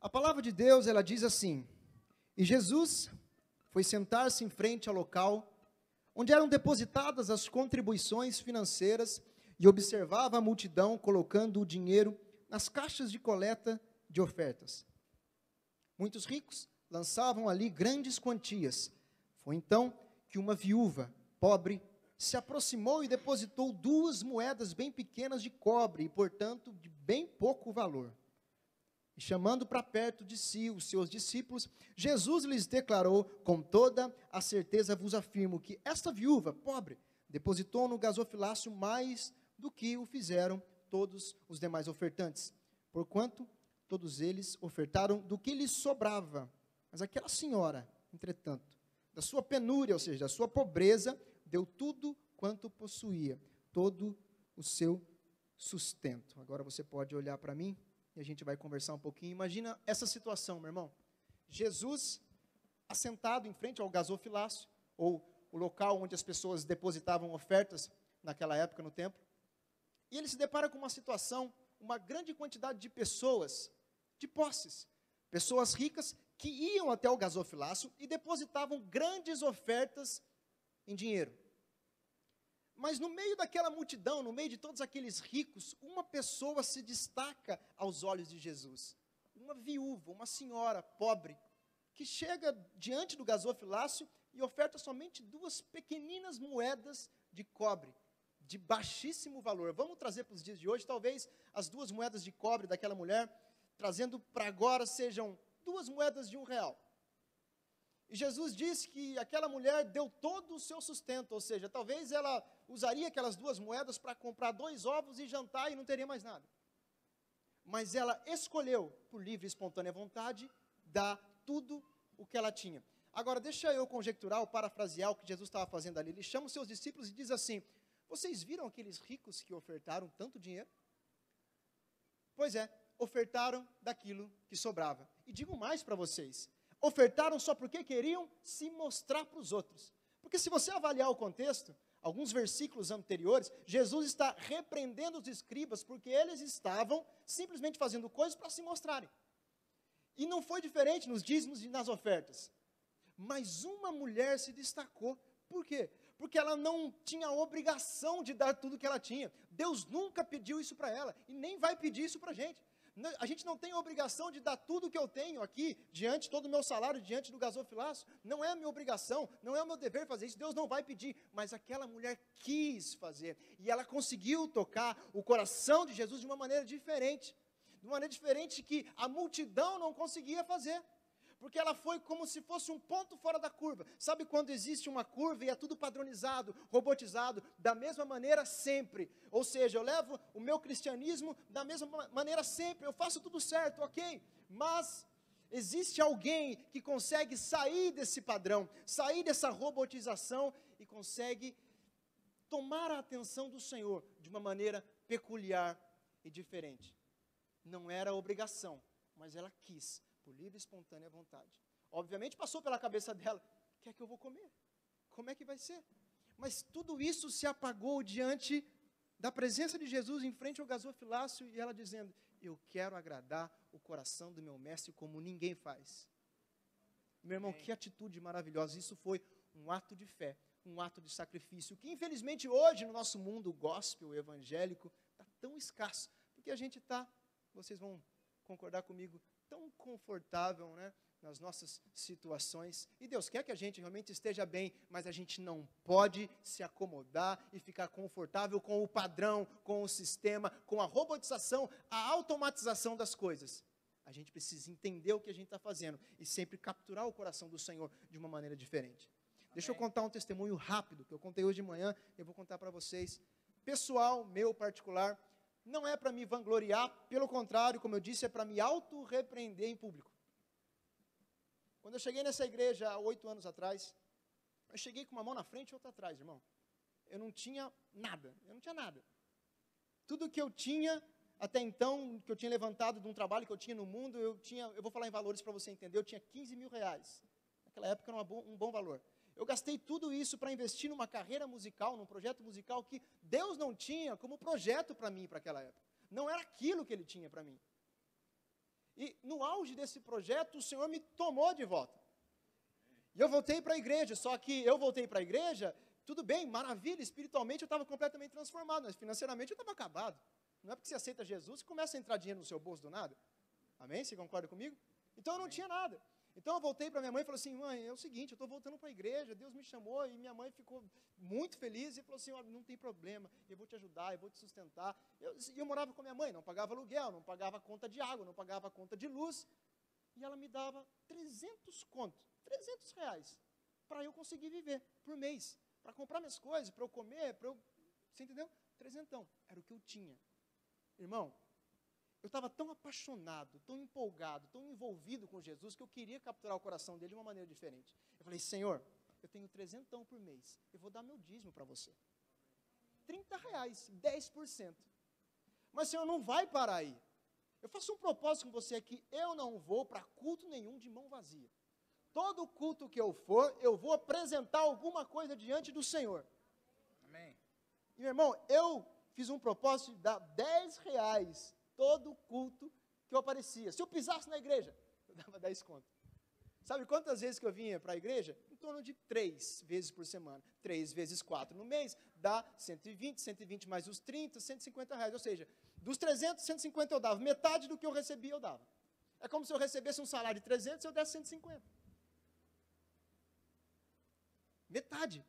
A palavra de Deus, ela diz assim: e Jesus foi sentar-se em frente ao local onde eram depositadas as contribuições financeiras e observava a multidão colocando o dinheiro nas caixas de coleta de ofertas. Muitos ricos lançavam ali grandes quantias. Foi então que uma viúva pobre se aproximou e depositou 2 moedas bem pequenas de cobre e, portanto, de bem pouco valor. E chamando para perto de si os seus discípulos, Jesus lhes declarou: com toda a certeza vos afirmo que esta viúva pobre depositou no gasofilácio mais do que o fizeram todos os demais ofertantes, porquanto todos eles ofertaram do que lhes sobrava. Mas aquela senhora, entretanto, da sua penúria, ou seja, da sua pobreza, deu tudo quanto possuía, todo o seu sustento. Agora você pode olhar para mim e a gente vai conversar um pouquinho. Imagina essa situação, meu irmão. Jesus, assentado em frente ao gasofilácio, ou o local onde as pessoas depositavam ofertas naquela época no templo, e ele se depara com uma situação, uma grande quantidade de pessoas, de posses, pessoas ricas que iam até o gasofilácio e depositavam grandes ofertas em dinheiro. Mas no meio daquela multidão, no meio de todos aqueles ricos, uma pessoa se destaca aos olhos de Jesus. Uma viúva, uma senhora pobre, que chega diante do gasofilácio e oferta somente 2 pequeninas moedas de cobre, de baixíssimo valor. Vamos trazer para os dias de hoje, talvez as 2 moedas de cobre daquela mulher, trazendo para agora, sejam 2 moedas de R$1. E Jesus disse que aquela mulher deu todo o seu sustento, ou seja, talvez ela usaria aquelas 2 moedas para comprar 2 ovos e jantar e não teria mais nada. Mas ela escolheu, por livre e espontânea vontade, dar tudo o que ela tinha. Agora, deixa eu conjecturar ou parafrasear o que Jesus estava fazendo ali. Ele chama os seus discípulos e diz assim: vocês viram aqueles ricos que ofertaram tanto dinheiro? Pois é, ofertaram daquilo que sobrava. E digo mais para vocês: ofertaram só porque queriam se mostrar para os outros. Porque se você avaliar o contexto, alguns versículos anteriores, Jesus está repreendendo os escribas, porque eles estavam simplesmente fazendo coisas para se mostrarem. E não foi diferente nos dízimos e nas ofertas. Mas uma mulher se destacou. Por quê? Porque ela não tinha a obrigação de dar tudo que ela tinha. Deus nunca pediu isso para ela, e nem vai pedir isso para a gente. A gente não tem a obrigação de dar tudo o que eu tenho aqui, diante todo o meu salário, diante do gasofilácio. Não é a minha obrigação, não é o meu dever fazer isso. Deus não vai pedir, mas aquela mulher quis fazer. E ela conseguiu tocar o coração de Jesus de uma maneira diferente. De uma maneira diferente que a multidão não conseguia fazer. Porque ela foi como se fosse um ponto fora da curva. Sabe quando existe uma curva e é tudo padronizado, robotizado, da mesma maneira sempre? Ou seja, eu levo o meu cristianismo da mesma maneira sempre, eu faço tudo certo, ok? Mas existe alguém que consegue sair desse padrão, sair dessa robotização e consegue tomar a atenção do Senhor de uma maneira peculiar e diferente. Não era obrigação, mas ela quis, por livre e espontânea vontade. Obviamente passou pela cabeça dela: o que é que eu vou comer? Como é que vai ser? Mas tudo isso se apagou diante da presença de Jesus em frente ao gasofilácio, e ela dizendo: eu quero agradar o coração do meu mestre como ninguém faz. Meu irmão, que atitude maravilhosa. Isso foi um ato de fé, um ato de sacrifício, que infelizmente hoje no nosso mundo gospel, evangélico, está tão escasso, porque a gente está, vocês vão concordar comigo, tão confortável, né, nas nossas situações. E Deus quer que a gente realmente esteja bem, mas a gente não pode se acomodar e ficar confortável com o padrão, com o sistema, com a robotização, a automatização das coisas. A gente precisa entender o que a gente está fazendo e sempre capturar o coração do Senhor de uma maneira diferente. Deixa eu contar um testemunho rápido, que eu contei hoje de manhã, eu vou contar para vocês. Pessoal, meu particular, não é para me vangloriar, pelo contrário, como eu disse, é para me auto-repreender em público. Quando eu cheguei nessa igreja há 8 anos atrás, eu cheguei com uma mão na frente e outra atrás, irmão. Eu não tinha nada, Tudo que eu tinha, até então, que eu tinha levantado de um trabalho que eu tinha no mundo, eu vou falar em valores para você entender, eu tinha 15 mil reais. Naquela época era um bom valor. Eu gastei tudo isso para investir numa carreira musical, num projeto musical que Deus não tinha como projeto para mim, para aquela época. Não era aquilo que Ele tinha para mim. E no auge desse projeto, o Senhor me tomou de volta. E eu voltei para a igreja, só que eu voltei para a igreja, tudo bem, maravilha, espiritualmente eu estava completamente transformado, mas financeiramente eu estava acabado. Não é porque você aceita Jesus que começa a entrar dinheiro no seu bolso do nada. Amém? Você concorda comigo? Então eu não tinha nada. Então eu voltei para minha mãe e falei assim, mãe, é o seguinte, eu estou voltando para a igreja, Deus me chamou, e minha mãe ficou muito feliz e falou assim, olha, não tem problema, eu vou te ajudar, eu vou te sustentar. Eu morava com a minha mãe, não pagava aluguel, não pagava conta de água, não pagava conta de luz, e ela me dava 300 reais, para eu conseguir viver por mês, para comprar minhas coisas, para eu comer, você entendeu? 300, era o que eu tinha. Irmão, eu estava tão apaixonado, tão empolgado, tão envolvido com Jesus, que eu queria capturar o coração dele de uma maneira diferente. Eu falei, Senhor, eu tenho 300 por mês, eu vou dar meu dízimo para você. 30 reais, 10%. Mas, Senhor, não vai parar aí. Eu faço um propósito com você aqui, eu não vou para culto nenhum de mão vazia. Todo culto que eu for, eu vou apresentar alguma coisa diante do Senhor. Amém. E, meu irmão, eu fiz um propósito de dar 10 reais todo culto que eu aparecia. Se eu pisasse na igreja, eu dava 10 conto. Sabe quantas vezes que eu vinha para a igreja? Em torno de 3 vezes por semana. 3 vezes 4 no mês, dá 120 mais os 30, 150 reais. Ou seja, dos 300, 150 eu dava. Metade do que eu recebia eu dava. É como se eu recebesse um salário de 300 e eu desse 150. Metade.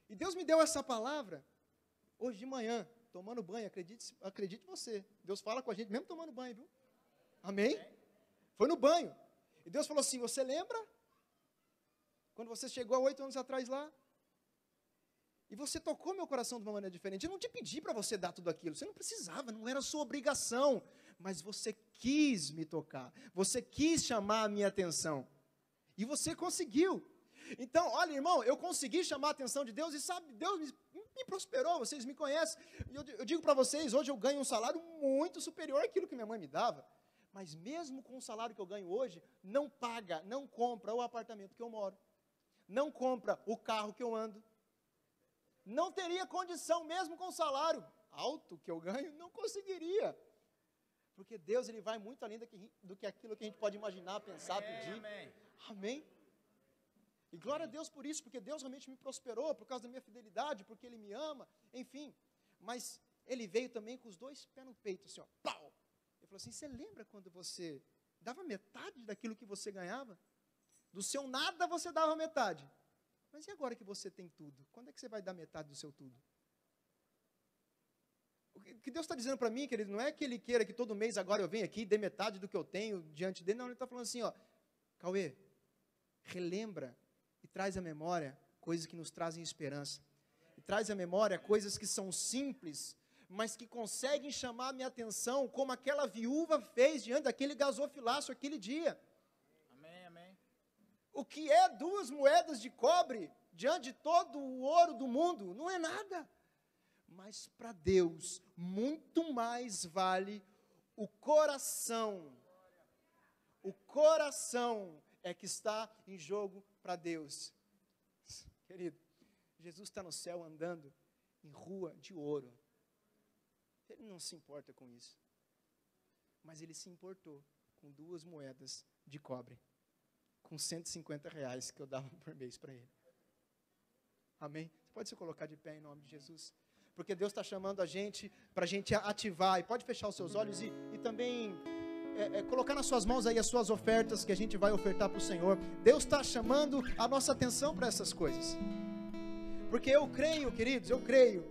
E Deus me deu essa palavra hoje de manhã, tomando banho, acredite você. Deus fala com a gente mesmo tomando banho, viu? Amém? Foi no banho. E Deus falou assim, você lembra? Quando você chegou há 8 anos atrás lá? E você tocou meu coração de uma maneira diferente. Eu não te pedi para você dar tudo aquilo. Você não precisava, não era sua obrigação. Mas você quis me tocar. Você quis chamar a minha atenção. E você conseguiu. Então, olha, irmão, eu consegui chamar a atenção de Deus. E sabe, Deus me prosperou, vocês me conhecem. Eu digo para vocês, hoje eu ganho um salário muito superior àquilo que minha mãe me dava. Mas mesmo com o salário que eu ganho hoje, não paga, não compra o apartamento que eu moro. Não compra o carro que eu ando. Não teria condição, mesmo com o salário alto que eu ganho, não conseguiria. Porque Deus, Ele vai muito além do que aquilo que a gente pode imaginar, pensar, pedir. Amém. Amém? E glória a Deus por isso, porque Deus realmente me prosperou, por causa da minha fidelidade, porque Ele me ama, enfim. Mas Ele veio também com os 2 pés no peito, assim, ó, pau! Ele falou assim, você lembra quando você dava metade daquilo que você ganhava? Do seu nada você dava metade. Mas e agora que você tem tudo? Quando é que você vai dar metade do seu tudo? O que Deus está dizendo para mim, querido, não é que Ele queira que todo mês agora eu venha aqui e dê metade do que eu tenho diante dele. Não, Ele está falando assim, ó, Cauê, relembra e traz à memória coisas que nos trazem esperança. E traz à memória coisas que são simples, mas que conseguem chamar a minha atenção, como aquela viúva fez diante daquele gasofilaço aquele dia. Amém, amém. O que é 2 moedas de cobre diante de todo o ouro do mundo? Não é nada. Mas para Deus, muito mais vale o coração. O coração é que está em jogo para Deus. Querido, Jesus está no céu andando em rua de ouro. Ele não se importa com isso. Mas Ele se importou com 2 moedas de cobre. Com 150 reais que eu dava por mês para Ele. Amém? Você pode se colocar de pé em nome de Jesus? Porque Deus está chamando a gente, para a gente ativar. E pode fechar os seus olhos e também colocar nas suas mãos aí as suas ofertas que a gente vai ofertar para o Senhor. Deus está chamando a nossa atenção para essas coisas. Porque eu creio, queridos, eu creio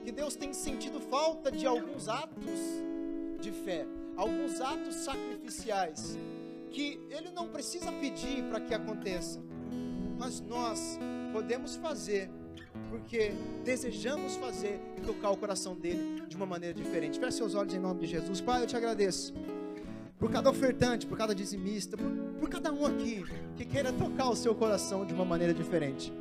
que Deus tem sentido falta de alguns atos de fé, alguns atos sacrificiais, que Ele não precisa pedir para que aconteça, mas nós podemos fazer, porque desejamos fazer e tocar o coração dEle de uma maneira diferente. Feche seus olhos em nome de Jesus. Pai, eu te agradeço por cada ofertante, por cada dizimista, por cada um aqui que queira tocar o seu coração de uma maneira diferente.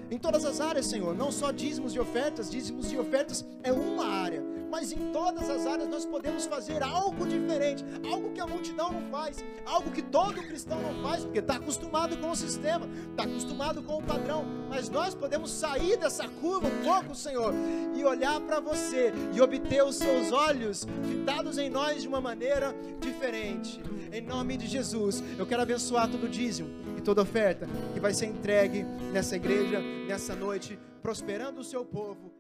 Em todas as áreas, Senhor, não só dízimos e ofertas é uma área, mas em todas as áreas nós podemos fazer algo diferente, algo que a multidão não faz, algo que todo cristão não faz, porque está acostumado com o sistema, está acostumado com o padrão, mas nós podemos sair dessa curva um pouco, Senhor, e olhar para você, e obter os seus olhos fitados em nós de uma maneira diferente. Em nome de Jesus, eu quero abençoar todo o dízimo e toda oferta que vai ser entregue nessa igreja, nessa noite, prosperando o seu povo.